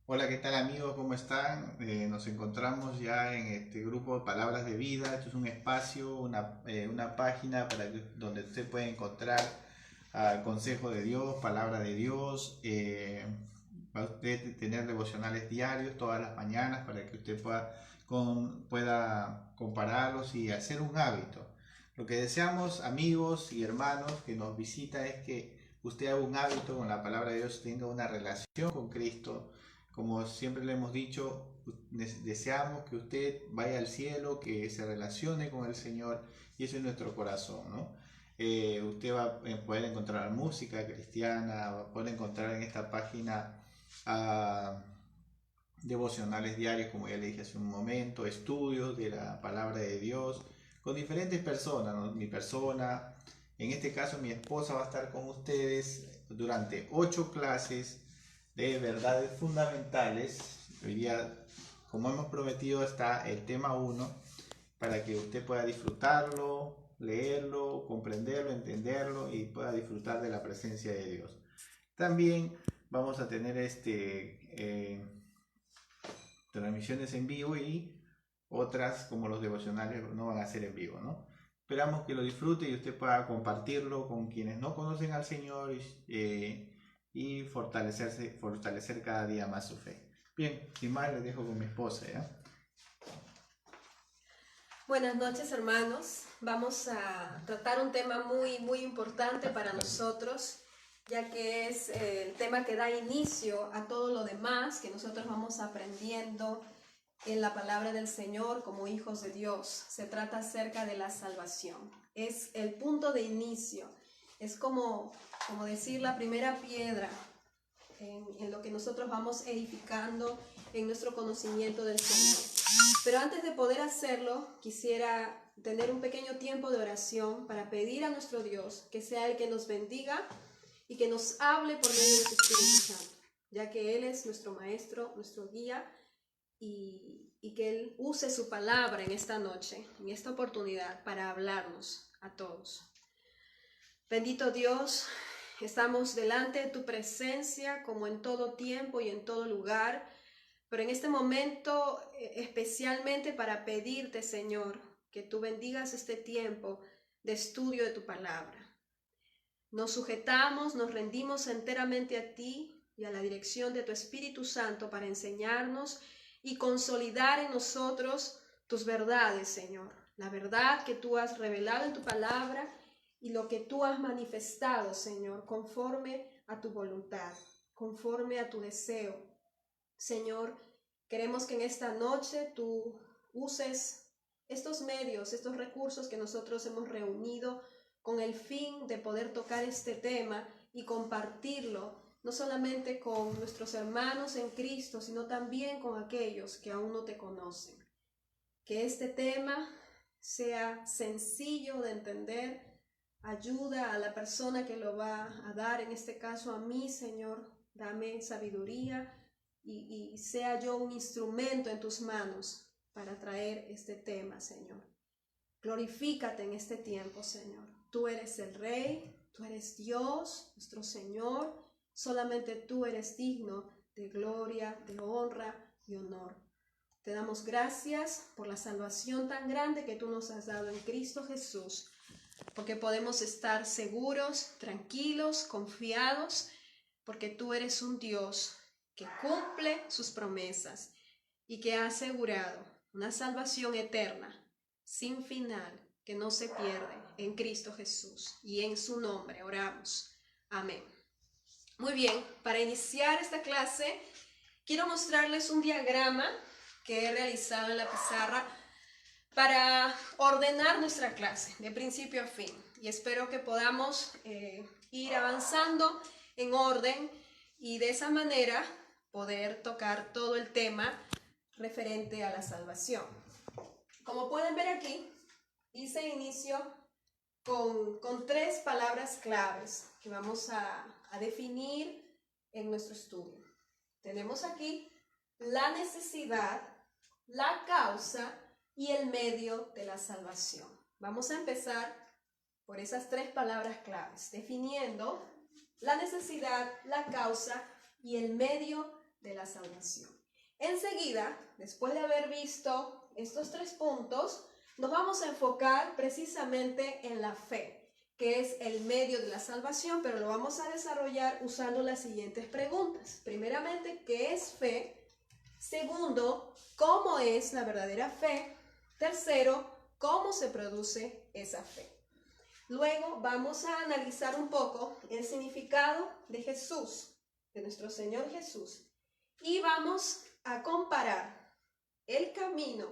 Hola, ¿qué tal amigos? ¿Cómo están? Nos encontramos ya en este grupo de Palabras de Vida. Esto es un espacio, una página donde usted puede encontrar consejo de Dios, palabra de Dios. Va a usted tener devocionales diarios todas las mañanas para que usted pueda compararlos y hacer un hábito. Lo que deseamos, amigos y hermanos que nos visitan, es que usted haga un hábito con la palabra de Dios, tenga una relación con Cristo. Como siempre le hemos dicho, deseamos que usted vaya al cielo, que se relacione con el Señor, y eso es nuestro corazón, ¿no? Usted va a poder encontrar música cristiana, va a poder encontrar en esta página ah, devocionales diarios, como ya le dije hace un momento, estudios de la palabra de Dios con diferentes personas, ¿no? Mi persona, en este caso mi esposa, va a estar con ustedes durante 8 clases de verdades fundamentales. Hoy día, como hemos prometido, está el tema uno para que usted pueda disfrutarlo, leerlo, comprenderlo, entenderlo y pueda disfrutar de la presencia de Dios. También vamos a tener transmisiones en vivo, y otras como los devocionales no van a ser en vivo, ¿no? Esperamos que lo disfrute y usted pueda compartirlo con quienes no conocen al Señor, y fortalecer cada día más su fe. Bien, sin más, les dejo con mi esposa, ¿ya? Buenas noches, hermanos. Vamos a tratar un tema muy importante para nosotros, ya que es el tema que da inicio a todo lo demás que nosotros vamos aprendiendo en la palabra del Señor como hijos de Dios. Se trata acerca de la salvación. Es el punto de inicio. Es como decir la primera piedra en lo que nosotros vamos edificando en nuestro conocimiento del Señor. Pero antes de poder hacerlo, quisiera tener un pequeño tiempo de oración para pedir a nuestro Dios que sea el que nos bendiga y que nos hable por medio de su Espíritu Santo, ya que Él es nuestro Maestro, nuestro guía, y que Él use su palabra en esta noche, en esta oportunidad, para hablarnos a todos. Bendito Dios, estamos delante de tu presencia como en todo tiempo y en todo lugar, pero en este momento especialmente para pedirte, Señor, que tú bendigas este tiempo de estudio de tu palabra. Nos sujetamos, nos rendimos enteramente a ti y a la dirección de tu Espíritu Santo para enseñarnos y consolidar en nosotros tus verdades, Señor. La verdad que tú has revelado en tu palabra y lo que tú has manifestado, Señor, conforme a tu voluntad, conforme a tu deseo. Señor, queremos que en esta noche tú uses estos medios, estos recursos que nosotros hemos reunido con el fin de poder tocar este tema y compartirlo, no solamente con nuestros hermanos en Cristo, sino también con aquellos que aún no te conocen. Que este tema sea sencillo de entender, ayuda a la persona que lo va a dar, en este caso a mí, Señor, dame sabiduría y sea yo un instrumento en tus manos para traer este tema, Señor. Glorifícate en este tiempo, Señor. Tú eres el Rey, tú eres Dios, nuestro Señor. Solamente tú eres digno de gloria, de honra y honor. Te damos gracias por la salvación tan grande que tú nos has dado en Cristo Jesús, porque podemos estar seguros, tranquilos, confiados, porque tú eres un Dios que cumple sus promesas y que ha asegurado una salvación eterna, sin final, que no se pierde en Cristo Jesús. Y en su nombre oramos. Amén. Muy bien, para iniciar esta clase, quiero mostrarles un diagrama que he realizado en la pizarra para ordenar nuestra clase de principio a fin. Y espero que podamos ir avanzando en orden y de esa manera poder tocar todo el tema referente a la salvación. Como pueden ver aquí, hice inicio con 3 palabras claves que vamos a definir en nuestro estudio. Tenemos aquí la necesidad, la causa y el medio de la salvación. Vamos a empezar por esas 3 palabras claves, definiendo la necesidad, la causa y el medio de la salvación. Enseguida, después de haber visto estos 3 puntos, nos vamos a enfocar precisamente en la fe, que es el medio de la salvación, pero lo vamos a desarrollar usando las siguientes preguntas. Primeramente, ¿qué es fe? Segundo, ¿cómo es la verdadera fe? Tercero, ¿cómo se produce esa fe? Luego vamos a analizar un poco el significado de Jesús, de nuestro Señor Jesús, y vamos a comparar el camino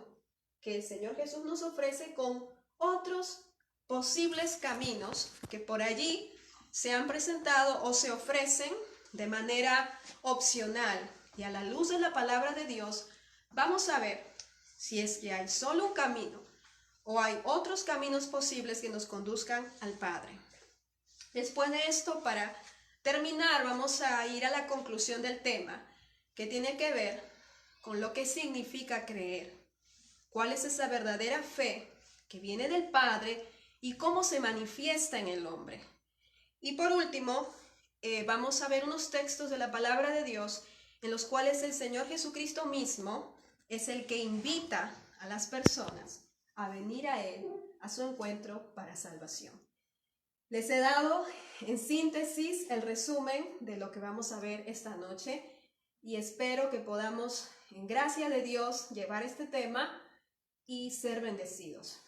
que el Señor Jesús nos ofrece con otros posibles caminos que por allí se han presentado o se ofrecen de manera opcional. Y a la luz de la palabra de Dios, vamos a ver si es que hay solo un camino o hay otros caminos posibles que nos conduzcan al Padre. Después de esto, para terminar, vamos a ir a la conclusión del tema, que tiene que ver con lo que significa creer. ¿Cuál es esa verdadera fe que viene del Padre y cómo se manifiesta en el hombre? Y por último, vamos a ver unos textos de la palabra de Dios en los cuales el Señor Jesucristo mismo es el que invita a las personas a venir a Él, a su encuentro para salvación. Les he dado en síntesis el resumen de lo que vamos a ver esta noche y espero que podamos, en gracia de Dios, llevar este tema y ser bendecidos.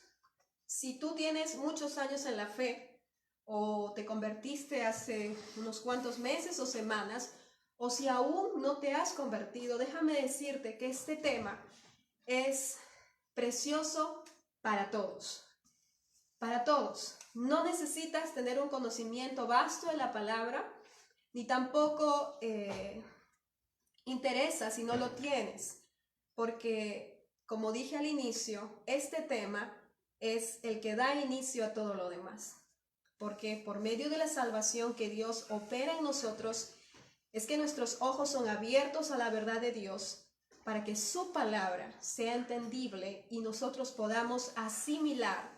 Si tú tienes muchos años en la fe o te convertiste hace unos cuantos meses o semanas, o si aún no te has convertido, déjame decirte que este tema es precioso para todos. Para todos. No necesitas tener un conocimiento vasto de la palabra, ni tampoco interesa si no lo tienes, porque, como dije al inicio, este tema es el que da inicio a todo lo demás. Porque por medio de la salvación que Dios opera en nosotros, es que nuestros ojos son abiertos a la verdad de Dios para que su palabra sea entendible y nosotros podamos asimilar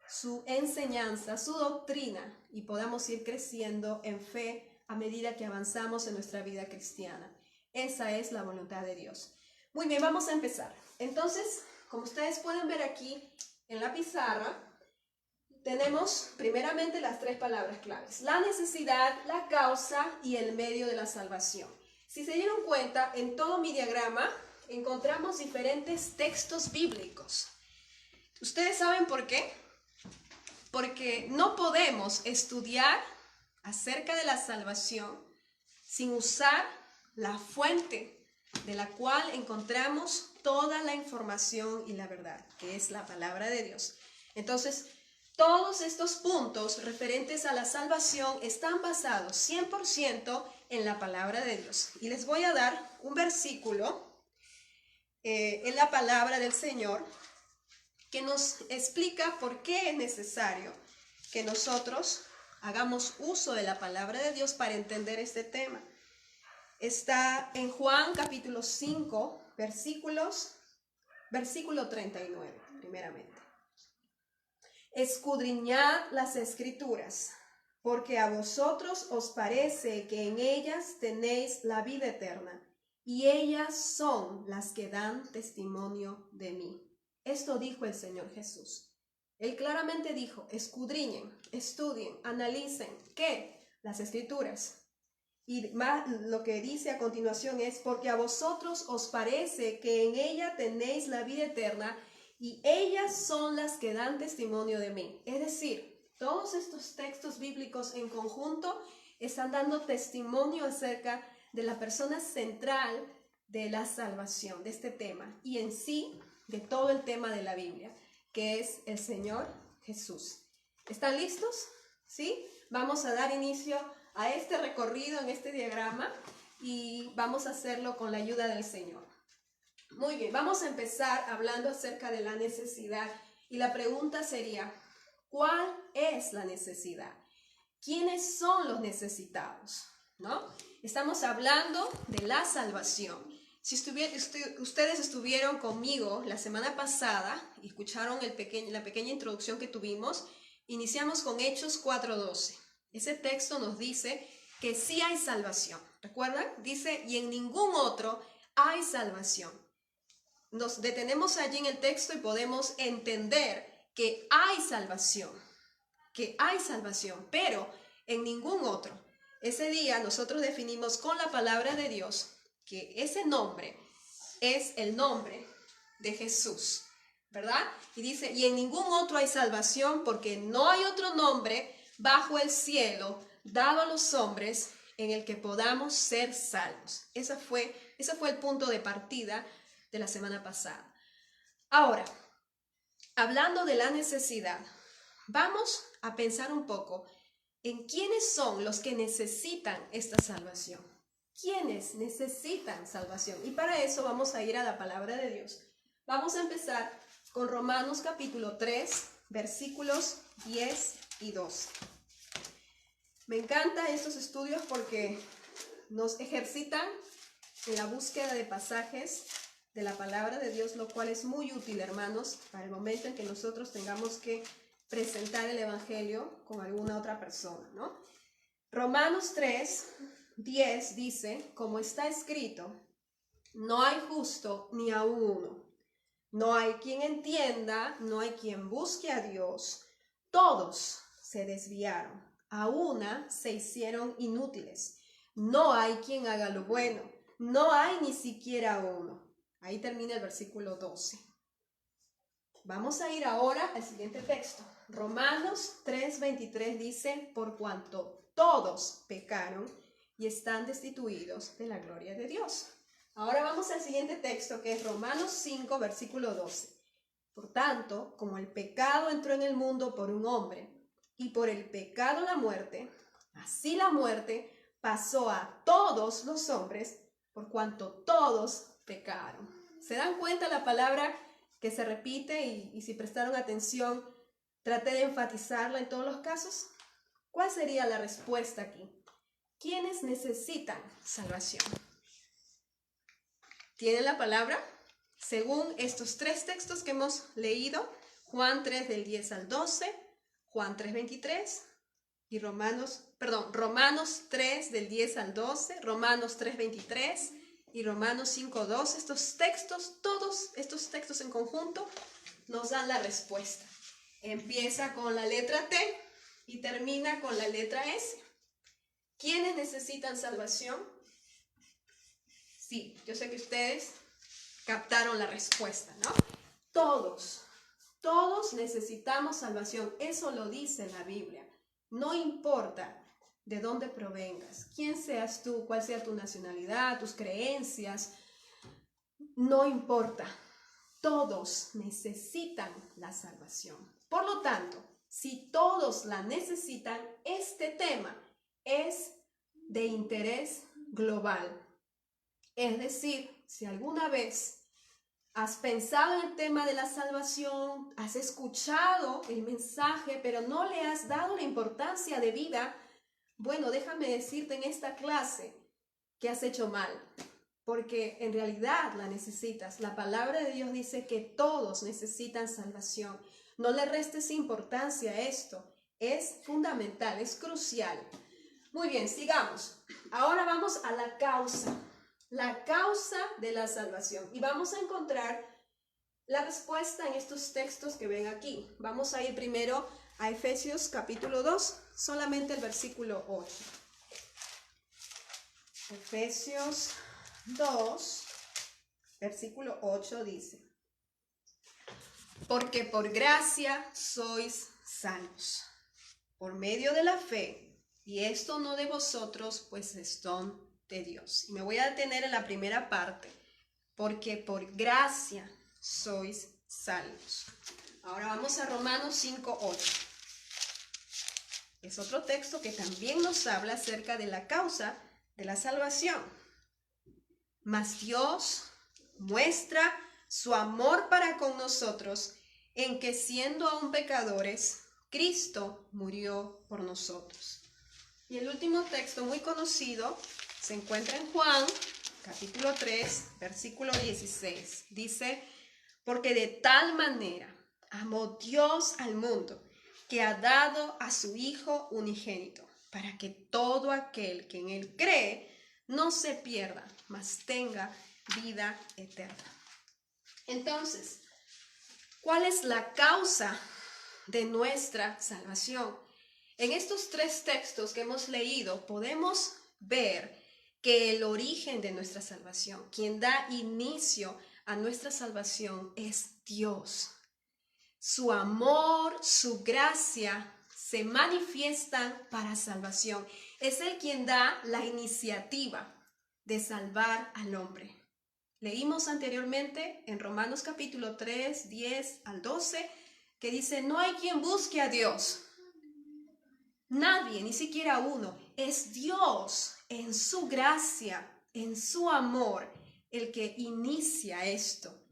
su enseñanza, su doctrina y podamos ir creciendo en fe a medida que avanzamos en nuestra vida cristiana. Esa es la voluntad de Dios. Muy bien, vamos a empezar. Entonces, como ustedes pueden ver aquí en la pizarra, tenemos primeramente las 3 palabras claves: la necesidad, la causa y el medio de la salvación. Si se dieron cuenta, en todo mi diagrama encontramos diferentes textos bíblicos. ¿Ustedes saben por qué? Porque no podemos estudiar acerca de la salvación sin usar la fuente de la cual encontramos toda la información y la verdad, que es la palabra de Dios. Entonces, todos estos puntos referentes a la salvación están basados 100% en la palabra de Dios. Y les voy a dar un versículo en la palabra del Señor que nos explica por qué es necesario que nosotros hagamos uso de la palabra de Dios para entender este tema. Está en Juan capítulo 5, versículo 39, primeramente. Escudriñad las Escrituras, porque a vosotros os parece que en ellas tenéis la vida eterna, y ellas son las que dan testimonio de mí. Esto dijo el Señor Jesús. Él claramente dijo: escudriñen, estudien, analicen. ¿Qué? Las Escrituras. Y más lo que dice a continuación es: porque a vosotros os parece que en ella tenéis la vida eterna, y ellas son las que dan testimonio de mí. Es decir, todos estos textos bíblicos en conjunto están dando testimonio acerca de la persona central de la salvación, de este tema, y en sí de todo el tema de la Biblia, que es el Señor Jesús. ¿Están listos? ¿Sí? Vamos a dar inicio a este recorrido en este diagrama y vamos a hacerlo con la ayuda del Señor. Muy bien, vamos a empezar hablando acerca de la necesidad y la pregunta sería: ¿cuál es la necesidad? ¿Quiénes son los necesitados? ¿No? Estamos hablando de la salvación. Si ustedes estuvieron conmigo la semana pasada y escucharon la pequeña introducción que tuvimos, iniciamos con Hechos 4:12. Ese texto nos dice que sí hay salvación. ¿Recuerdan? Dice, y en ningún otro hay salvación. Nos detenemos allí en el texto y podemos entender que hay salvación, pero en ningún otro. Ese día nosotros definimos con la palabra de Dios que ese nombre es el nombre de Jesús, ¿verdad? Y dice, y en ningún otro hay salvación porque no hay otro nombre bajo el cielo dado a los hombres en el que podamos ser salvos. Ese fue el punto de partida de la semana pasada. Ahora, hablando de la necesidad, vamos a pensar un poco en quiénes son los que necesitan esta salvación. ¿Quiénes necesitan salvación? Y para eso vamos a ir a la palabra de Dios. Vamos a empezar con Romanos capítulo 3, versículos 10 y 12. Me encantan estos estudios porque nos ejercitan en la búsqueda de pasajes de la palabra de Dios, lo cual es muy útil, hermanos, para el momento en que nosotros tengamos que presentar el evangelio con alguna otra persona, ¿no? Romanos 3, 10 dice, como está escrito, no hay justo ni aun uno, no hay quien entienda, no hay quien busque a Dios, todos se desviaron, a una se hicieron inútiles, no hay quien haga lo bueno, no hay ni siquiera uno. Ahí termina el versículo 12. Vamos a ir ahora al siguiente texto. Romanos 3:23 dice, por cuanto todos pecaron y están destituidos de la gloria de Dios. Ahora vamos al siguiente texto, que es Romanos 5, versículo 12. Por tanto, como el pecado entró en el mundo por un hombre, y por el pecado la muerte, así la muerte pasó a todos los hombres, por cuanto todos pecaron. ¿Se dan cuenta la palabra que se repite? Y si prestaron atención, traté de enfatizarla en todos los casos. ¿Cuál sería la respuesta aquí? ¿Quiénes necesitan salvación? ¿Tienen la palabra? Según estos tres textos que hemos leído, Juan 3 del 10 al 12, Juan 3:23 y Romanos 3 del 10 al 12, Romanos 3:23 y Romanos 5:12. Estos textos, todos estos textos en conjunto, nos dan la respuesta. Empieza con la letra T y termina con la letra S. ¿Quiénes necesitan salvación? Sí, yo sé que ustedes captaron la respuesta, ¿no? Todos necesitamos salvación. Eso lo dice la Biblia. No importa de dónde provengas, quién seas tú, cuál sea tu nacionalidad, tus creencias, no importa. Todos necesitan la salvación. Por lo tanto, si todos la necesitan, este tema es de interés global. Es decir, si alguna vez has pensado en el tema de la salvación, has escuchado el mensaje, pero no le has dado la importancia de vida, bueno, déjame decirte en esta clase que has hecho mal, porque en realidad la necesitas. La palabra de Dios dice que todos necesitan salvación. No le restes importancia a esto. Es fundamental, es crucial. Muy bien, sigamos. Ahora vamos a la causa de la salvación. Y vamos a encontrar la respuesta en estos textos que ven aquí. Vamos a ir primero a Efesios capítulo 2, solamente el versículo 8. Efesios 2, versículo 8 dice, porque por gracia sois salvos, por medio de la fe, y esto no de vosotros, pues es don de Dios. Y me voy a detener en la primera parte, porque por gracia sois salvos. Ahora vamos a Romanos 5, 8. Es otro texto que también nos habla acerca de la causa de la salvación. Mas Dios muestra su amor para con nosotros en que siendo aún pecadores, Cristo murió por nosotros. Y el último texto muy conocido se encuentra en Juan, capítulo 3, versículo 16. Dice, porque de tal manera amó Dios al mundo, que ha dado a su Hijo unigénito, para que todo aquel que en él cree no se pierda, mas tenga vida eterna. Entonces, ¿cuál es la causa de nuestra salvación? En estos 3 textos que hemos leído podemos ver que el origen de nuestra salvación, quien da inicio a nuestra salvación, es Dios. Su amor, su gracia se manifiestan para salvación. Es Él quien da la iniciativa de salvar al hombre. Leímos anteriormente en Romanos capítulo 3, 10 al 12, que dice, no hay quien busque a Dios. Nadie, ni siquiera uno. Es Dios en su gracia, en su amor, el que inicia esto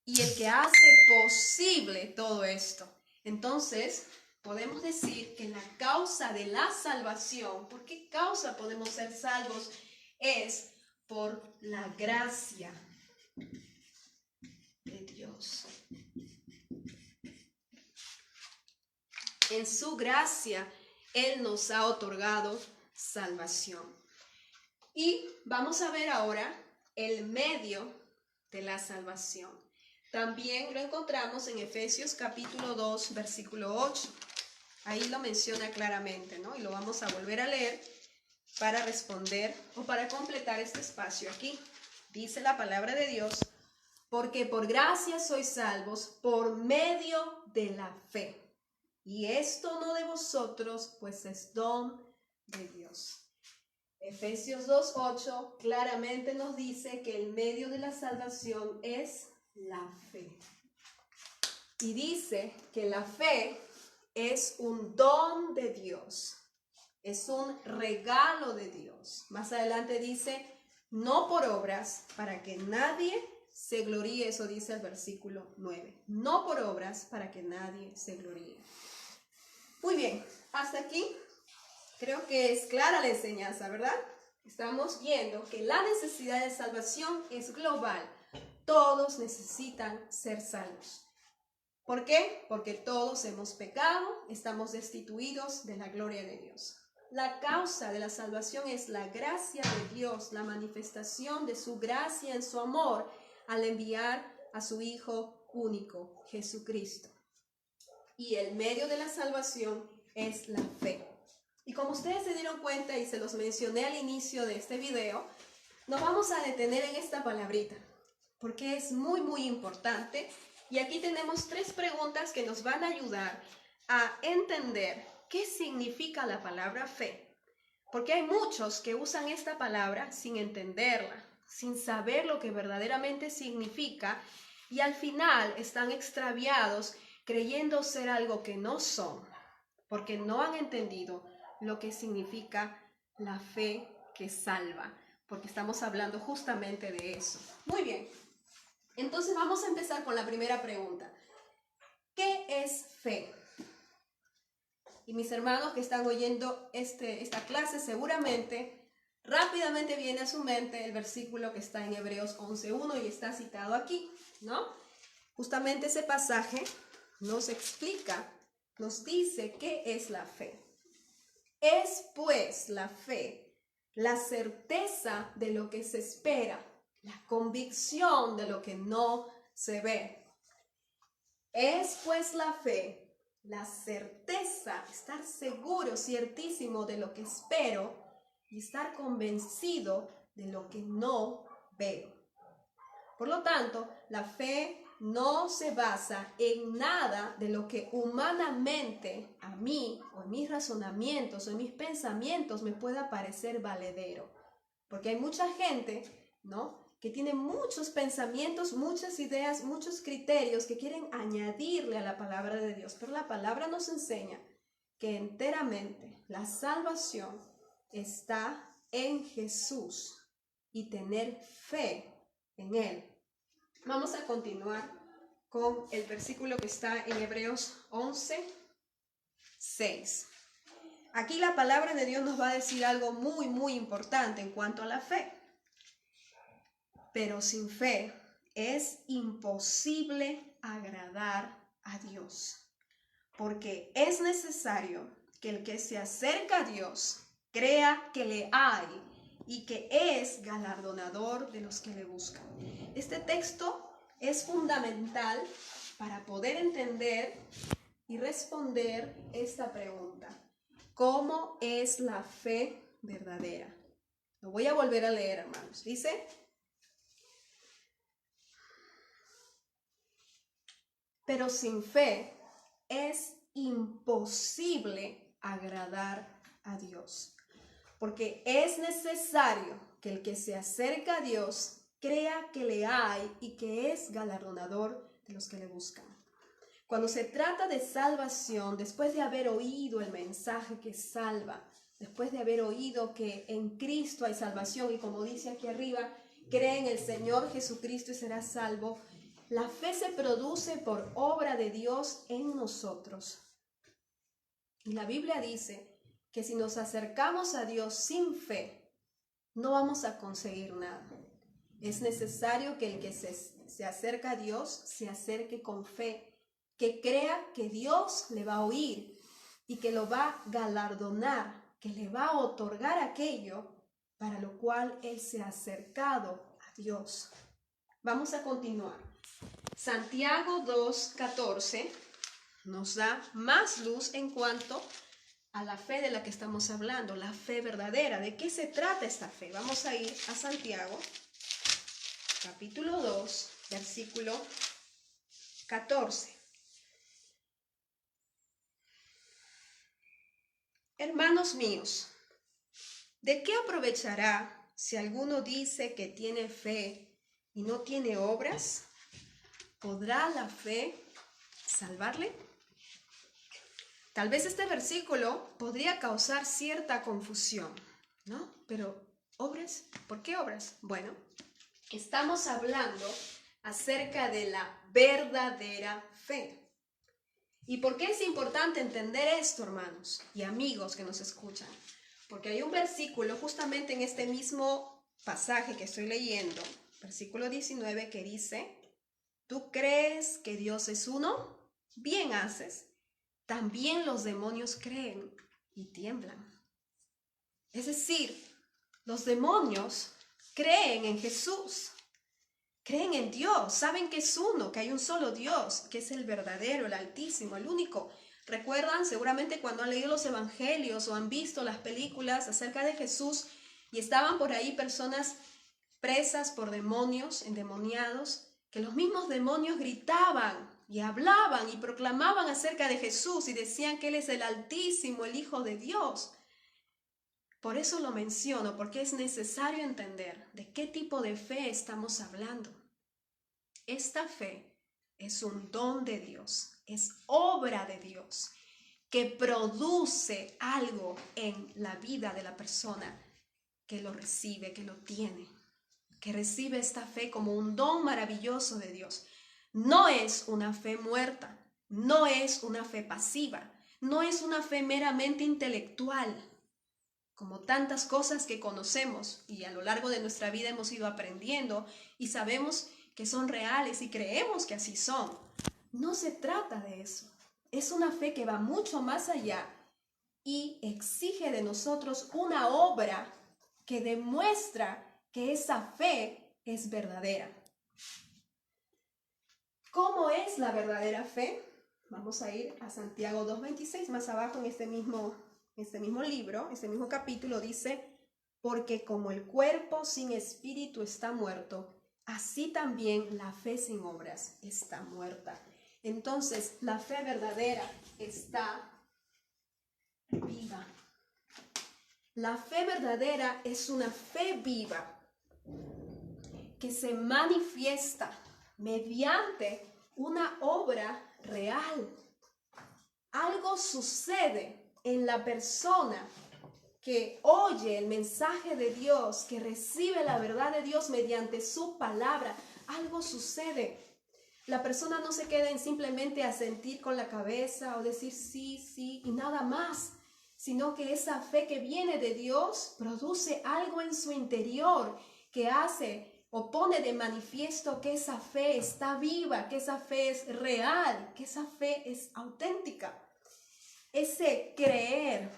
y el que hace posible todo esto. Entonces, podemos decir que la causa de la salvación, ¿por qué causa podemos ser salvos? Es por la gracia de Dios. En su gracia, Él nos ha otorgado salvación. Y vamos a ver ahora el medio de la salvación. También lo encontramos en Efesios capítulo 2, versículo 8. Ahí lo menciona claramente, ¿no? Y lo vamos a volver a leer para responder o para completar este espacio aquí. Dice la palabra de Dios, porque por gracia sois salvos por medio de la fe. Y esto no de vosotros, pues es don de Dios. Efesios 2:8 claramente nos dice que el medio de la salvación es la fe. Y dice que la fe es un don de Dios, es un regalo de Dios. Más adelante dice, no por obras, para que nadie se gloríe, eso dice el versículo 9. No por obras, para que nadie se gloríe. Muy bien, hasta aquí creo que es clara la enseñanza, ¿verdad? Estamos viendo que la necesidad de salvación es global. Todos necesitan ser salvos. ¿Por qué? Porque todos hemos pecado, estamos destituidos de la gloria de Dios. La causa de la salvación es la gracia de Dios, la manifestación de su gracia en su amor al enviar a su Hijo único, Jesucristo. Y el medio de la salvación es la fe. Y como ustedes se dieron cuenta y se los mencioné al inicio de este video, nos vamos a detener en esta palabrita, porque es muy, muy importante. Y aquí tenemos 3 preguntas que nos van a ayudar a entender qué significa la palabra fe. Porque hay muchos que usan esta palabra sin entenderla, sin saber lo que verdaderamente significa, y al final están extraviados creyendo ser algo que no son, porque no han entendido lo que significa la fe que salva, porque estamos hablando justamente de eso. Muy bien, entonces vamos a empezar con la primera pregunta. ¿Qué es fe? Y mis hermanos que están oyendo esta clase seguramente rápidamente viene a su mente el versículo que está en Hebreos 11:1 y está citado aquí, ¿no? Justamente ese pasaje nos explica, nos dice qué es la fe. Es pues la fe, la certeza de lo que se espera, la convicción de lo que no se ve. Es pues la fe, la certeza, estar seguro, ciertísimo de lo que espero y estar convencido de lo que no veo. Por lo tanto, la fe no se basa en nada de lo que humanamente a mí, o en mis razonamientos, o en mis pensamientos me pueda parecer valedero. Porque hay mucha gente, ¿no?, que tiene muchos pensamientos, muchas ideas, muchos criterios que quieren añadirle a la palabra de Dios. Pero la palabra nos enseña que enteramente la salvación está en Jesús y tener fe en Él. Vamos a continuar con el versículo que está en Hebreos 11:6. Aquí la palabra de Dios nos va a decir algo muy, muy importante en cuanto a la fe. Pero sin fe es imposible agradar a Dios, porque es necesario que el que se acerca a Dios crea que le hay y que es galardonador de los que le buscan. Este texto es fundamental para poder entender y responder esta pregunta. ¿Cómo es la fe verdadera? Lo voy a volver a leer, hermanos. Dice: pero sin fe es imposible agradar a Dios, porque es necesario que el que se acerca a Dios crea que le hay y que es galardonador de los que le buscan. Cuando se trata de salvación, después de haber oído el mensaje que salva, después de haber oído que en Cristo hay salvación, y como dice aquí arriba, cree en el Señor Jesucristo y serás salvo, la fe se produce por obra de Dios en nosotros. Y la Biblia dice que si nos acercamos a Dios sin fe, no vamos a conseguir nada. Es necesario que el que se acerca a Dios se acerque con fe, que crea que Dios le va a oír y que lo va a galardonar, que le va a otorgar aquello para lo cual él se ha acercado a Dios. Vamos a continuar. Santiago 2:14 nos da más luz en cuanto a la fe de la que estamos hablando, la fe verdadera. ¿De qué se trata esta fe? Vamos a ir a Santiago, capítulo 2, versículo 14. Hermanos míos, ¿de qué aprovechará si alguno dice que tiene fe y no tiene obras? ¿Podrá la fe salvarle? Tal vez este versículo podría causar cierta confusión, ¿no? Pero, ¿obras? ¿Por qué obras? Bueno, estamos hablando acerca de la verdadera fe. ¿Y por qué es importante entender esto, hermanos y amigos que nos escuchan? Porque hay un versículo justamente en este mismo pasaje que estoy leyendo, versículo 19, que dice: ¿tú crees que Dios es uno? Bien haces. También los demonios creen y tiemblan. Es decir, los demonios creen en Jesús, creen en Dios, saben que es uno, que hay un solo Dios, que es el verdadero, el altísimo, el único. ¿Recuerdan seguramente cuando han leído los evangelios o han visto las películas acerca de Jesús y estaban por ahí personas presas por demonios, endemoniados, que los mismos demonios gritaban y hablaban y proclamaban acerca de Jesús y decían que Él es el Altísimo, el Hijo de Dios? Por eso lo menciono, porque es necesario entender de qué tipo de fe estamos hablando. Esta fe es un don de Dios, es obra de Dios, que produce algo en la vida de la persona que lo recibe, que lo tiene, que recibe esta fe como un don maravilloso de Dios. No es una fe muerta, no es una fe pasiva, no es una fe meramente intelectual, como tantas cosas que conocemos y a lo largo de nuestra vida hemos ido aprendiendo y sabemos que son reales y creemos que así son. No se trata de eso. Es una fe que va mucho más allá y exige de nosotros una obra que demuestra que esa fe es verdadera. ¿Cómo es la verdadera fe? Vamos a ir a Santiago 2:26, más abajo en este mismo libro, este mismo capítulo, dice: porque como el cuerpo sin espíritu está muerto, así también la fe sin obras está muerta. Entonces, la fe verdadera está viva. La fe verdadera es una fe viva que se manifiesta mediante una obra real. Algo sucede en la persona que oye el mensaje de Dios, que recibe la verdad de Dios mediante su palabra. Algo sucede. La persona no se queda en simplemente asentir con la cabeza o decir sí, sí y nada más, sino que esa fe que viene de Dios produce algo en su interior que hace o pone de manifiesto que esa fe está viva, que esa fe es real, que esa fe es auténtica. Ese creer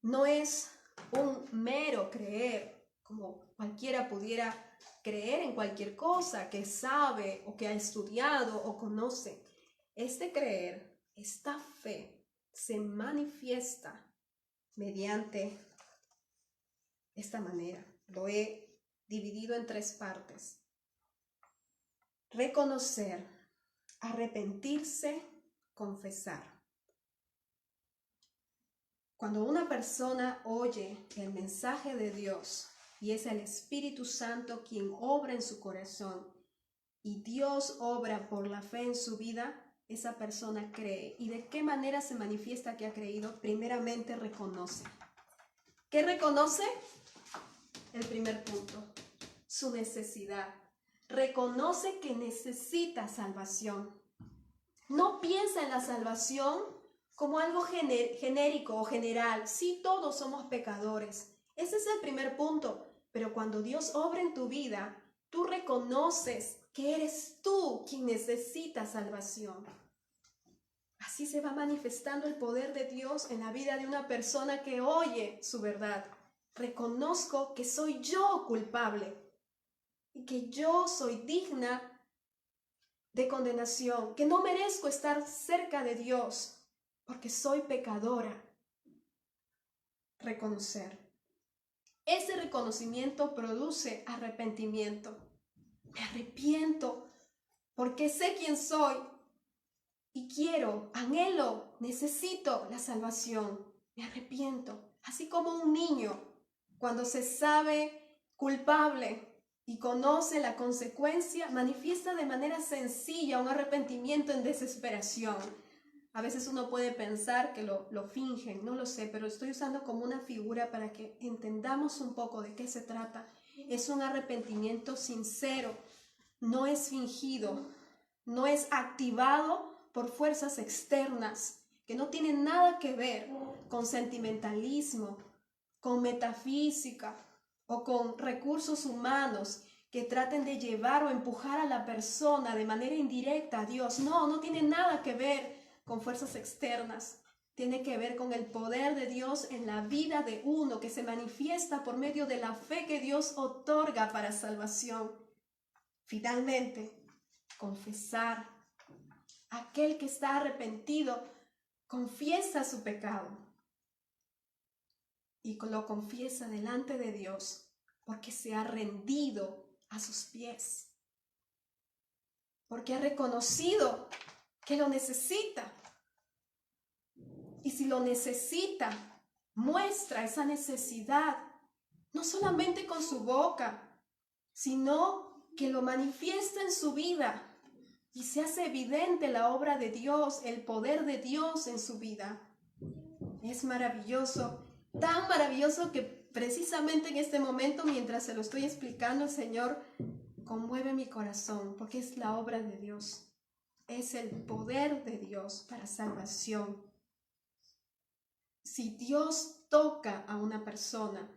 no es un mero creer, como cualquiera pudiera creer en cualquier cosa que sabe o que ha estudiado o conoce. Este creer, esta fe, se manifiesta mediante esta manera. Lo he dividido en 3 partes. Reconocer, arrepentirse, confesar. Cuando una persona oye el mensaje de Dios y es el Espíritu Santo quien obra en su corazón y Dios obra por la fe en su vida, esa persona cree. ¿Y de qué manera se manifiesta que ha creído? Primeramente reconoce. ¿Qué reconoce? El primer punto, su necesidad. Reconoce que necesita salvación. No piensa en la salvación como algo genérico o general. Sí, todos somos pecadores. Ese es el primer punto. Pero cuando Dios obra en tu vida, tú reconoces que eres tú quien necesita salvación. Así se va manifestando el poder de Dios en la vida de una persona que oye su verdad. Reconozco que soy yo culpable y que yo soy digna de condenación, que no merezco estar cerca de Dios porque soy pecadora. Reconocer. Ese reconocimiento produce arrepentimiento. Me arrepiento porque sé quién soy y quiero, anhelo, necesito la salvación. Me arrepiento. Así como un niño, cuando se sabe culpable y conoce la consecuencia, manifiesta de manera sencilla un arrepentimiento en desesperación. A veces uno puede pensar que lo fingen, no lo sé, pero estoy usando como una figura para que entendamos un poco de qué se trata. Es un arrepentimiento sincero, no es fingido, no es activado por fuerzas externas, que no tienen nada que ver con sentimentalismo, con metafísica o con recursos humanos que traten de llevar o empujar a la persona de manera indirecta a Dios. No tiene nada que ver con fuerzas externas. Tiene que ver con el poder de Dios en la vida de uno, que se manifiesta por medio de la fe que Dios otorga para salvación. Finalmente, confesar. Aquel que está arrepentido confiesa su pecado y lo confiesa delante de Dios porque se ha rendido a sus pies, porque ha reconocido que lo necesita. Y si lo necesita, muestra esa necesidad, no solamente con su boca, sino que lo manifiesta en su vida y se hace evidente la obra de Dios, el poder de Dios en su vida. Es maravilloso, tan maravilloso que precisamente en este momento, mientras se lo estoy explicando, el Señor conmueve mi corazón, porque es la obra de Dios, es el poder de Dios para salvación. Si Dios toca a una persona,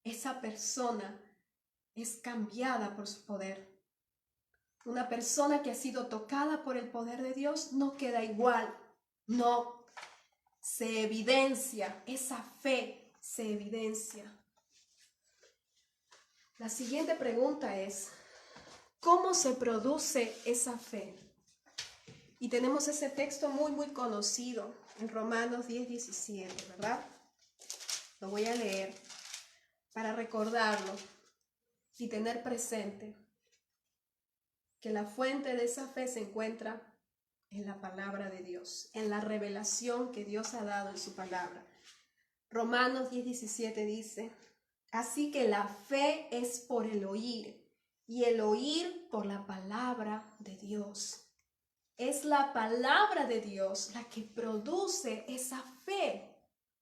esa persona es cambiada por su poder. Una persona que ha sido tocada por el poder de Dios no queda igual, no, se evidencia, esa fe se evidencia. La siguiente pregunta es, ¿cómo se produce esa fe? Y tenemos ese texto muy conocido en Romanos 10:17, ¿verdad? Lo voy a leer para recordarlo y tener presente que la fuente de esa fe se encuentra en la palabra de Dios, en la revelación que Dios ha dado en su palabra. Romanos 10:17 dice, así que la fe es por el oír, y el oír por la palabra de Dios. Es la palabra de Dios la que produce esa fe.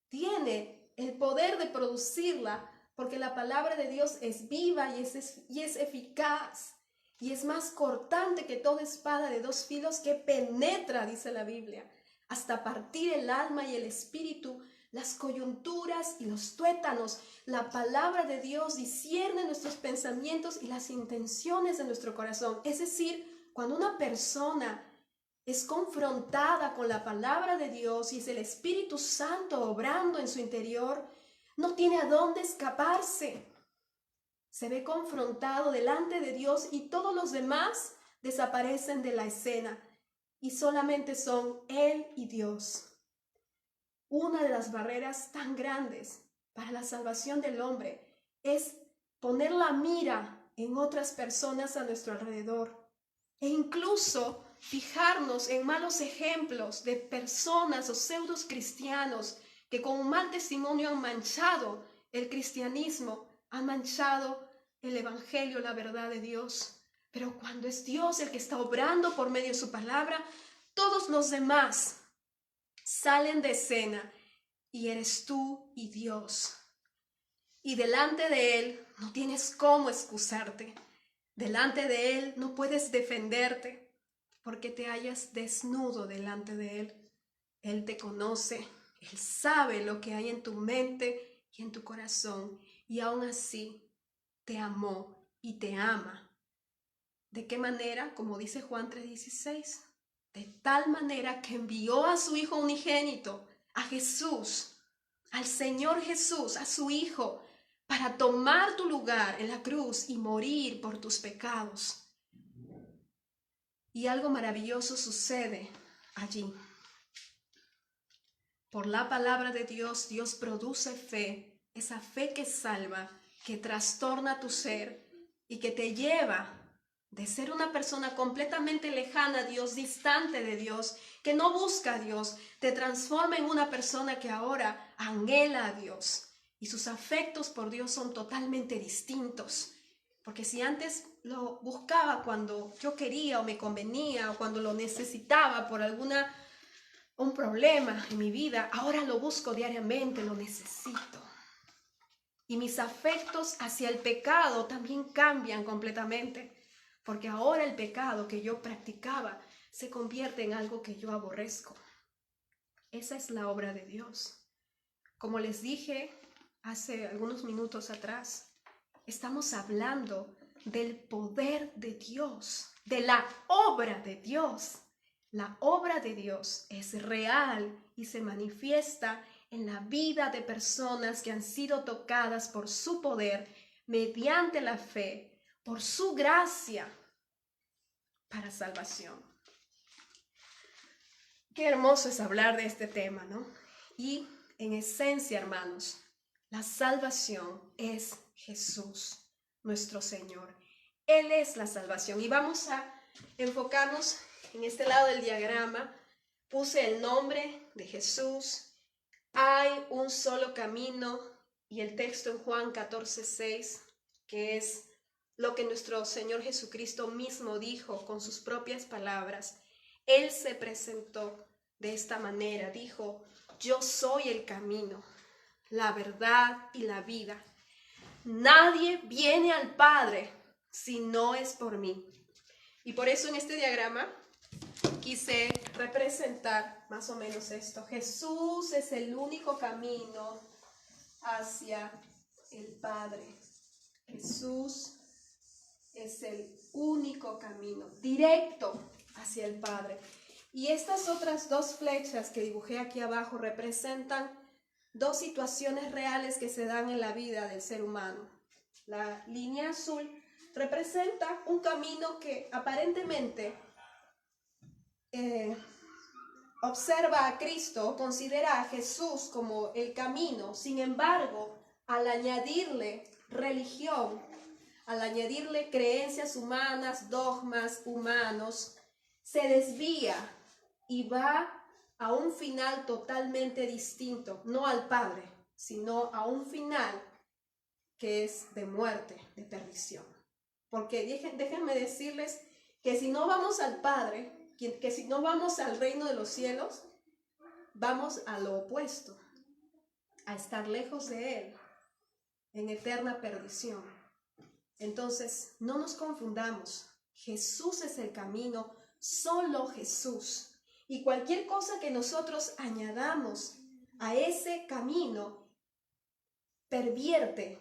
Tiene el poder de producirla porque la palabra de Dios es viva y es eficaz. Y es más cortante que toda espada de 2 filos que penetra, dice la Biblia, hasta partir el alma y el espíritu, las coyunturas y los tuétanos. La palabra de Dios discierne nuestros pensamientos y las intenciones de nuestro corazón. Es decir, cuando una persona es confrontada con la palabra de Dios y es el Espíritu Santo obrando en su interior, no tiene a dónde escaparse. Se ve confrontado delante de Dios y todos los demás desaparecen de la escena y solamente son Él y Dios. Una de las barreras tan grandes para la salvación del hombre es poner la mira en otras personas a nuestro alrededor e incluso fijarnos en malos ejemplos de personas o pseudos cristianos que con un mal testimonio han manchado el cristianismo, han manchado el evangelio, la verdad de Dios. Pero cuando es Dios el que está obrando por medio de su palabra, todos los demás salen de escena y eres tú y Dios. Y delante de Él no tienes cómo excusarte. Delante de Él no puedes defenderte porque te hallas desnudo delante de Él. Él te conoce, Él sabe lo que hay en tu mente y en tu corazón y aún así te amó y te ama. ¿De qué manera? Como dice Juan 3:16, de tal manera que envió a su Hijo unigénito, a Jesús, al Señor Jesús, a su Hijo, para tomar tu lugar en la cruz y morir por tus pecados. Y algo maravilloso sucede allí. Por la palabra de Dios, Dios produce fe, esa fe que salva, que trastorna tu ser y que te lleva de ser una persona completamente lejana a Dios, distante de Dios, que no busca a Dios, te transforma en una persona que ahora anhela a Dios. Y sus afectos por Dios son totalmente distintos. Porque si antes lo buscaba cuando yo quería o me convenía o cuando lo necesitaba por un problema en mi vida, ahora lo busco diariamente, lo necesito. Y mis afectos hacia el pecado también cambian completamente. Porque ahora el pecado que yo practicaba se convierte en algo que yo aborrezco. Esa es la obra de Dios. Como les dije hace algunos minutos atrás, estamos hablando del poder de Dios, de la obra de Dios. La obra de Dios es real y se manifiesta en la vida de personas que han sido tocadas por su poder mediante la fe, por su gracia para salvación. Qué hermoso es hablar de este tema, ¿no? Y en esencia, hermanos, la salvación es Jesús, nuestro Señor. Él es la salvación. Y vamos a enfocarnos en este lado del diagrama. Puse el nombre de Jesús. Hay un solo camino y el texto en Juan 14:6, que es lo que nuestro Señor Jesucristo mismo dijo con sus propias palabras. Él se presentó de esta manera, dijo: yo soy el camino, la verdad y la vida. Nadie viene al Padre si no es por mí. Y por eso en este diagrama quise representar más o menos esto. Jesús es el único camino hacia el Padre. Jesús es el único camino directo hacia el Padre. Y estas otras dos flechas que dibujé aquí abajo representan dos situaciones reales que se dan en la vida del ser humano. La línea azul representa un camino que aparentemente observa a Cristo, considera a Jesús como el camino. Sin embargo, al añadirle religión, al añadirle creencias humanas, dogmas humanos, se desvía y va a un final totalmente distinto, no al Padre, sino a un final que es de muerte, de perdición. Porque déjenme decirles que si no vamos al Padre, que si no vamos al reino de los cielos, vamos a lo opuesto, a estar lejos de Él, en eterna perdición. Entonces, no nos confundamos. Jesús es el camino, solo Jesús. Y cualquier cosa que nosotros añadamos a ese camino pervierte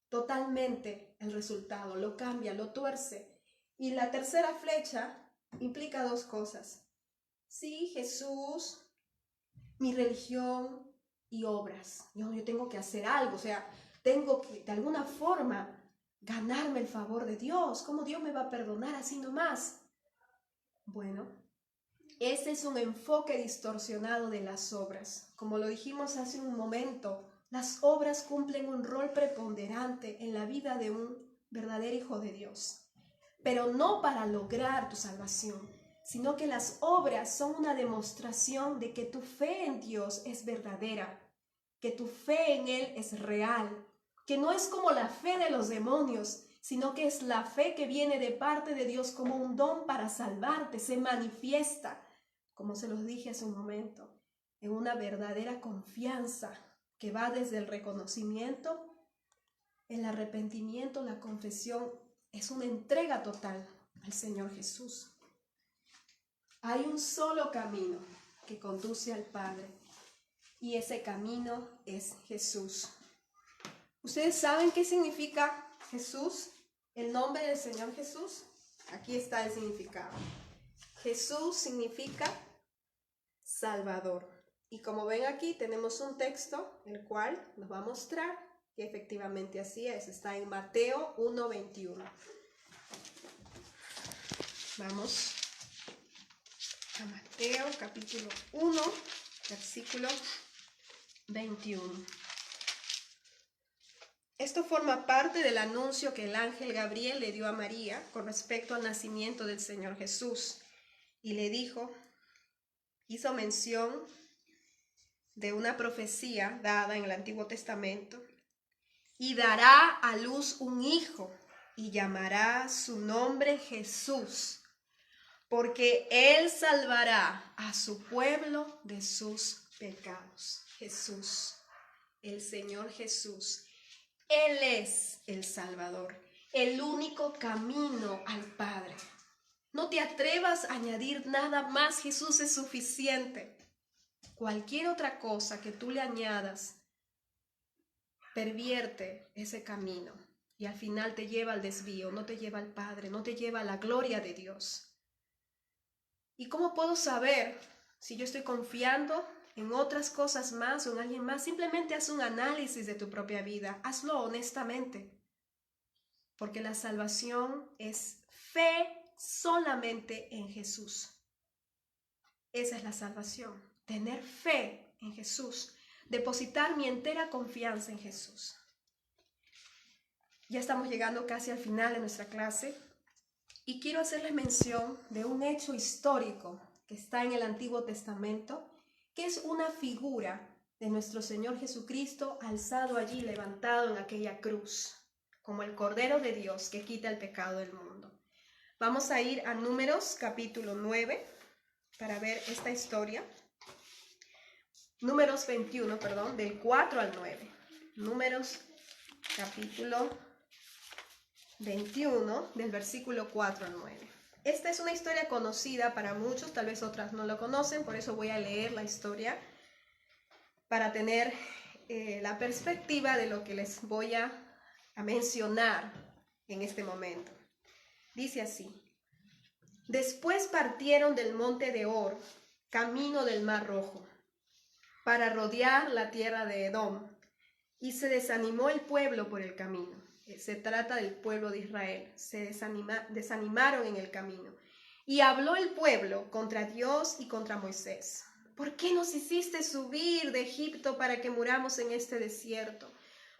totalmente el resultado, lo cambia, lo tuerce. Y la tercera flecha implica dos cosas. Sí, Jesús, mi religión y obras. Yo tengo que hacer algo, o sea, tengo que de alguna forma ganarme el favor de Dios. ¿Cómo Dios me va a perdonar así nomás? Bueno, ese es un enfoque distorsionado de las obras. Como lo dijimos hace un momento, las obras cumplen un rol preponderante en la vida de un verdadero hijo de Dios, pero no para lograr tu salvación, sino que las obras son una demostración de que tu fe en Dios es verdadera, que tu fe en Él es real, que no es como la fe de los demonios, sino que es la fe que viene de parte de Dios como un don para salvarte, se manifiesta, como se los dije hace un momento, en una verdadera confianza que va desde el reconocimiento, el arrepentimiento, la confesión, es una entrega total al Señor Jesús. Hay un solo camino que conduce al Padre y ese camino es Jesús. ¿Ustedes saben qué significa Jesús? El nombre del Señor Jesús. Aquí está el significado. Jesús significa Salvador. Y como ven aquí tenemos un texto el cual nos va a mostrar que efectivamente así es. Está en Mateo 1:21. Vamos a Mateo capítulo 1, versículo 21. Esto forma parte del anuncio que el ángel Gabriel le dio a María con respecto al nacimiento del Señor Jesús. Y le dijo, hizo mención de una profecía dada en el Antiguo Testamento, y dará a luz un hijo, y llamará su nombre Jesús, porque él salvará a su pueblo de sus pecados. Jesús, el Señor Jesús. Él es el Salvador, el único camino al Padre. No te atrevas a añadir nada más, Jesús es suficiente. Cualquier otra cosa que tú le añadas pervierte ese camino y al final te lleva al desvío, no te lleva al Padre, no te lleva a la gloria de Dios. ¿Y cómo puedo saber si yo estoy confiando en otras cosas más o en alguien más? Simplemente haz un análisis de tu propia vida, hazlo honestamente, porque la salvación es fe solamente en Jesús. Esa es la salvación, tener fe en Jesús, depositar mi entera confianza en Jesús. Ya estamos llegando casi al final de nuestra clase y quiero hacerles mención de un hecho histórico que está en el Antiguo Testamento, que es una figura de nuestro Señor Jesucristo alzado allí, levantado en aquella cruz, como el Cordero de Dios que quita el pecado del mundo. Vamos a ir a Números capítulo 9 para ver esta historia. Números 21, del 4 al 9. Números capítulo 21, del versículo 4 al 9. Esta es una historia conocida para muchos, tal vez otras no lo conocen, por eso voy a leer la historia para tener la perspectiva de lo que les voy a mencionar en este momento. Dice así: Después partieron del monte de Hor, camino del Mar Rojo, para rodear la tierra de Edom, y se desanimó el pueblo por el camino. Se trata del pueblo de Israel. Se desanimaron en el camino. Y habló el pueblo contra Dios y contra Moisés. ¿Por qué nos hiciste subir de Egipto para que muramos en este desierto?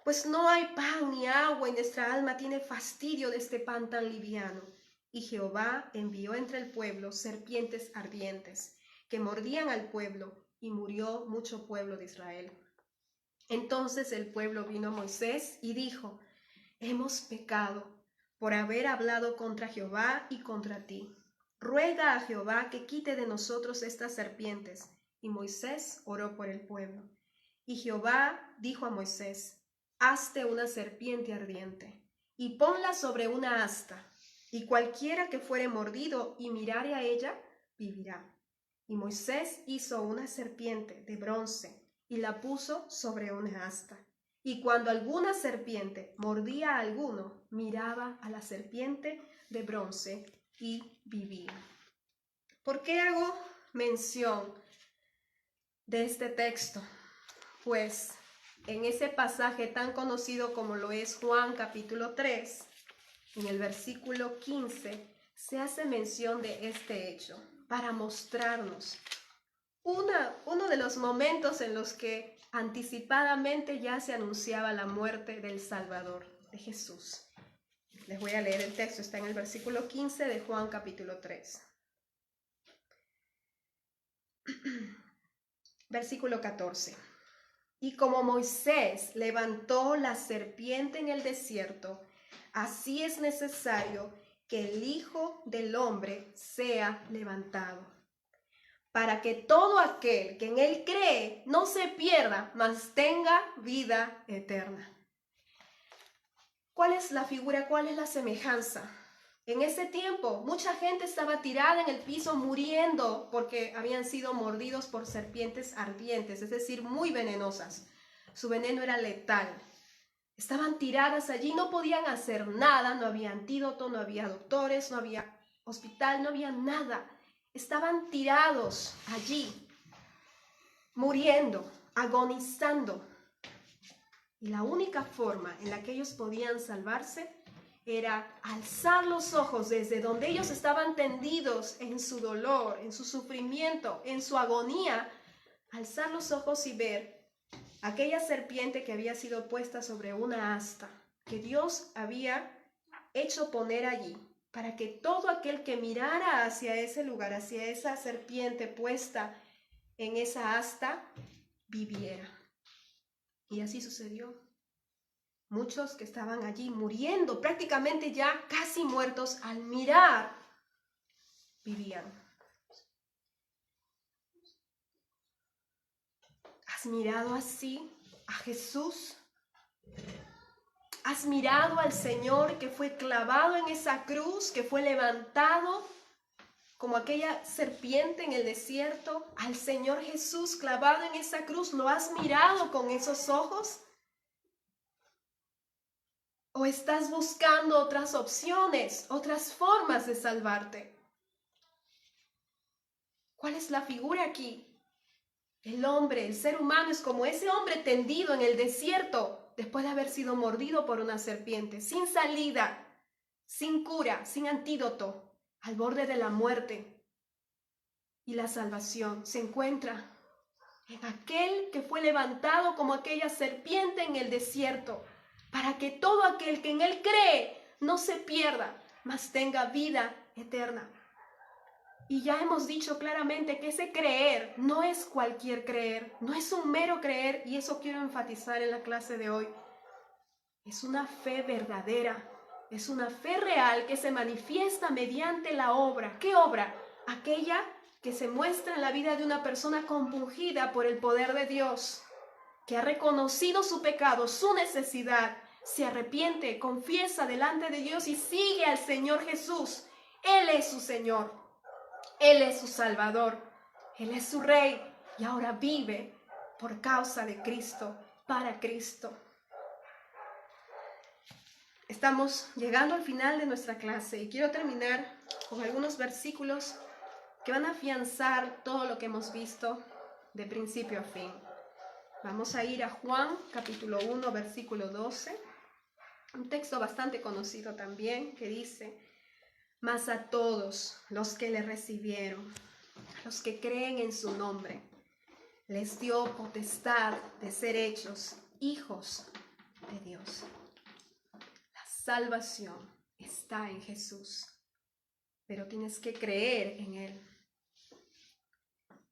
Pues no hay pan ni agua y nuestra alma tiene fastidio de este pan tan liviano. Y Jehová envió entre el pueblo serpientes ardientes que mordían al pueblo, y murió mucho pueblo de Israel. Entonces el pueblo vino a Moisés y dijo: Hemos pecado por haber hablado contra Jehová y contra ti. Ruega a Jehová que quite de nosotros estas serpientes. Y Moisés oró por el pueblo. Y Jehová dijo a Moisés: Hazte una serpiente ardiente y ponla sobre una asta, y cualquiera que fuere mordido y mirare a ella, vivirá. Y Moisés hizo una serpiente de bronce y la puso sobre una asta. Y cuando alguna serpiente mordía a alguno, miraba a la serpiente de bronce y vivía. ¿Por qué hago mención de este texto? pues en ese pasaje tan conocido como lo es Juan capítulo 3, en el versículo 15, se hace mención de este hecho para mostrarnos uno de los momentos en los que anticipadamente ya se anunciaba la muerte del Salvador, de Jesús. Les voy a leer el texto, está en el versículo 15 de Juan capítulo 3. Versículo 14. Y como Moisés levantó la serpiente en el desierto, así es necesario que el Hijo del Hombre sea levantado, para que todo aquel que en él cree no se pierda, mas tenga vida eterna. ¿Cuál es la figura? ¿Cuál es la semejanza? En ese tiempo, mucha gente estaba tirada en el piso muriendo porque habían sido mordidos por serpientes ardientes, es decir, muy venenosas. Su veneno era letal. Estaban tiradas allí, no podían hacer nada, no había antídoto, no había doctores, no había hospital, no había nada. Estaban tirados allí, muriendo, agonizando. Y la única forma en la que ellos podían salvarse era alzar los ojos desde donde ellos estaban tendidos en su dolor, en su sufrimiento, en su agonía, alzar los ojos y ver aquella serpiente que había sido puesta sobre una asta, que Dios había hecho poner allí, para que todo aquel que mirara hacia ese lugar, hacia esa serpiente puesta en esa asta, viviera. Y así sucedió. Muchos que estaban allí muriendo, prácticamente ya casi muertos, al mirar, vivían. ¿Has mirado así a Jesús? ¿Has mirado al Señor que fue clavado en esa cruz, que fue levantado como aquella serpiente en el desierto? Al Señor Jesús clavado en esa cruz, ¿lo has mirado con esos ojos? ¿O estás buscando otras opciones, otras formas de salvarte? ¿Cuál es la figura aquí? El hombre, el ser humano es como ese hombre tendido en el desierto después de haber sido mordido por una serpiente, sin salida, sin cura, sin antídoto, al borde de la muerte. Y la salvación se encuentra en aquel que fue levantado como aquella serpiente en el desierto, para que todo aquel que en él cree no se pierda, mas tenga vida eterna. Y ya hemos dicho claramente que ese creer no es cualquier creer, no es un mero creer, y eso quiero enfatizar en la clase de hoy. Es una fe verdadera, es una fe real que se manifiesta mediante la obra. ¿Qué obra? Aquella que se muestra en la vida de una persona compungida por el poder de Dios, que ha reconocido su pecado, su necesidad, se arrepiente, confiesa delante de Dios y sigue al Señor Jesús. Él es su Señor, Él es su Salvador, Él es su Rey y ahora vive por causa de Cristo, para Cristo. Estamos llegando al final de nuestra clase y quiero terminar con algunos versículos que van a afianzar todo lo que hemos visto de principio a fin. Vamos a ir a Juan, capítulo 1, versículo 12, un texto bastante conocido también, que dice: mas a todos los que le recibieron, a los que creen en su nombre, les dio potestad de ser hechos hijos de Dios. La salvación está en Jesús, pero tienes que creer en Él.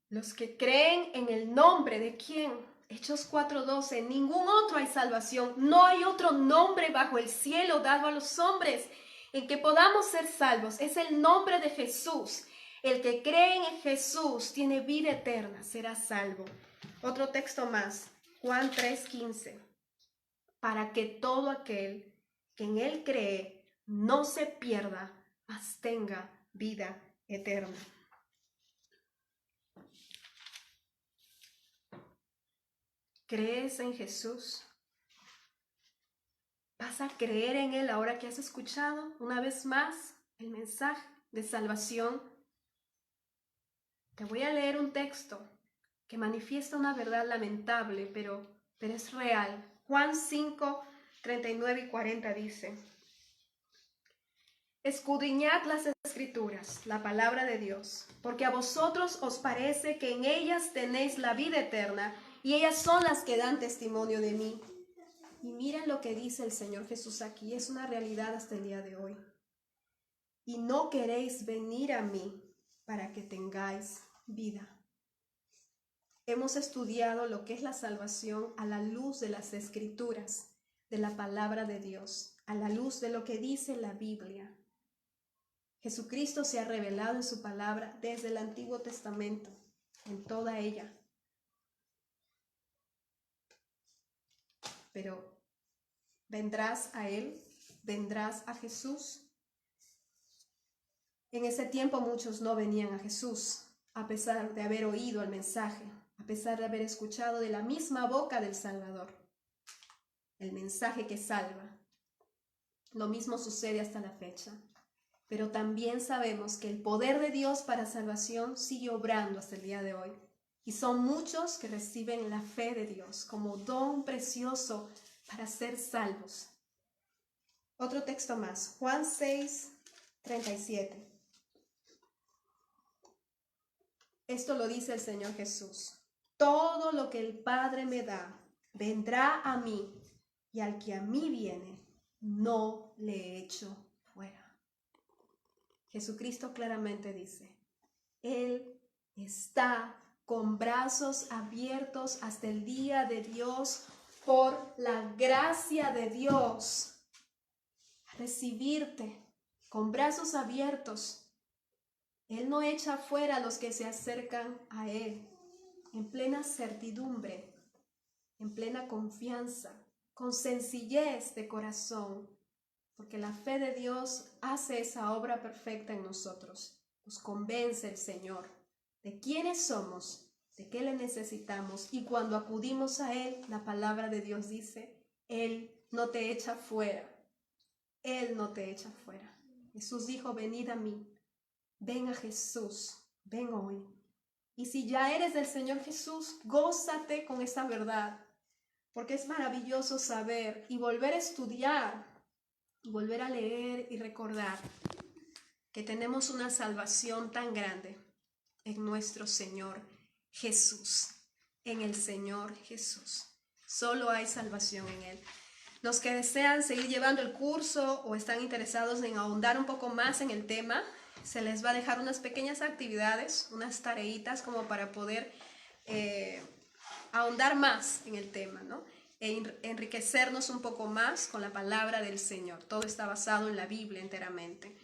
Los que creen en el nombre de ¿quién? Hechos 4:12, en ningún otro hay salvación, no hay otro nombre bajo el cielo dado a los hombres en que podamos ser salvos. Es el nombre de Jesús. El que cree en Jesús tiene vida eterna, será salvo. Otro texto más, Juan 3:15, para que todo aquel que en Él cree no se pierda, mas tenga vida eterna. ¿Crees en Jesús? ¿Vas a creer en Él ahora que has escuchado una vez más el mensaje de salvación? Te voy a leer un texto que manifiesta una verdad lamentable, pero es real. Juan 5, 39 y 40 dice: escudriñad las Escrituras, la palabra de Dios, porque a vosotros os parece que en ellas tenéis la vida eterna, y ellas son las que dan testimonio de mí. Y miren lo que dice el Señor Jesús aquí, es una realidad hasta el día de hoy. Y no queréis venir a mí para que tengáis vida. Hemos estudiado lo que es la salvación a la luz de las Escrituras, de la palabra de Dios, a la luz de lo que dice la Biblia. Jesucristo se ha revelado en su palabra desde el Antiguo Testamento, en toda ella. Pero ¿vendrás a Él? ¿Vendrás a Jesús? En ese tiempo muchos no venían a Jesús, a pesar de haber oído el mensaje, a pesar de haber escuchado de la misma boca del Salvador, el mensaje que salva. Lo mismo sucede hasta la fecha. Pero también sabemos que el poder de Dios para salvación sigue obrando hasta el día de hoy. Y son muchos que reciben la fe de Dios como don precioso para ser salvos. Otro texto más, Juan 6, 37. Esto lo dice el Señor Jesús. Todo lo que el Padre me da vendrá a mí, y al que a mí viene, no le echo fuera. Jesucristo claramente dice, Él está con brazos abiertos hasta el día de Dios, por la gracia de Dios, a recibirte con brazos abiertos. Él no echa fuera a los que se acercan a Él, en plena certidumbre, en plena confianza, con sencillez de corazón, porque la fe de Dios hace esa obra perfecta en nosotros. Nos convence el Señor de quiénes somos, de qué le necesitamos, y cuando acudimos a Él, la palabra de Dios dice, Él no te echa fuera. Él no te echa fuera. Jesús dijo, venid a mí. Ven a Jesús, ven hoy. Y si ya eres del Señor Jesús, gózate con esta verdad, porque es maravilloso saber y volver a estudiar, y volver a leer y recordar que tenemos una salvación tan grande en nuestro Señor Jesús, en el Señor Jesús. Solo hay salvación en Él. Los que desean seguir llevando el curso o están interesados en ahondar un poco más en el tema, se les va a dejar unas pequeñas actividades, unas tareitas como para poder ahondar más en el tema, ¿no? Enriquecernos un poco más con la palabra del Señor. Todo está basado en la Biblia enteramente.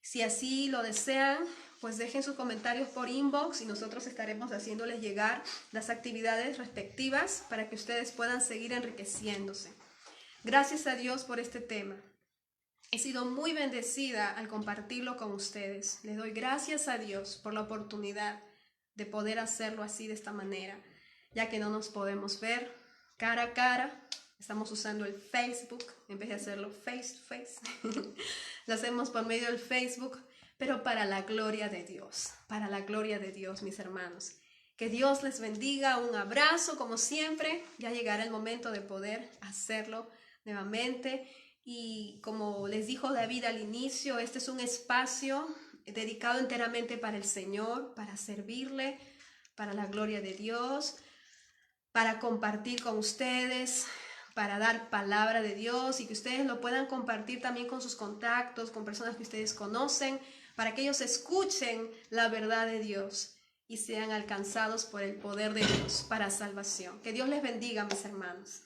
Si así lo desean, pues dejen sus comentarios por inbox y nosotros estaremos haciéndoles llegar las actividades respectivas para que ustedes puedan seguir enriqueciéndose. Gracias a Dios por este tema. He sido muy bendecida al compartirlo con ustedes. Les doy gracias a Dios por la oportunidad de poder hacerlo así, de esta manera, ya que no nos podemos ver cara a cara. Estamos usando el Facebook en vez de hacerlo face to face. Lo hacemos por medio del Facebook, pero para la gloria de Dios. Para la gloria de Dios, mis hermanos. Que Dios les bendiga. Un abrazo, como siempre. Ya llegará el momento de poder hacerlo nuevamente. Y como les dijo David al inicio, este es un espacio dedicado enteramente para el Señor, para servirle, para la gloria de Dios, para compartir con ustedes, para dar palabra de Dios y que ustedes lo puedan compartir también con sus contactos, con personas que ustedes conocen, para que ellos escuchen la verdad de Dios y sean alcanzados por el poder de Dios para salvación. Que Dios les bendiga, mis hermanos.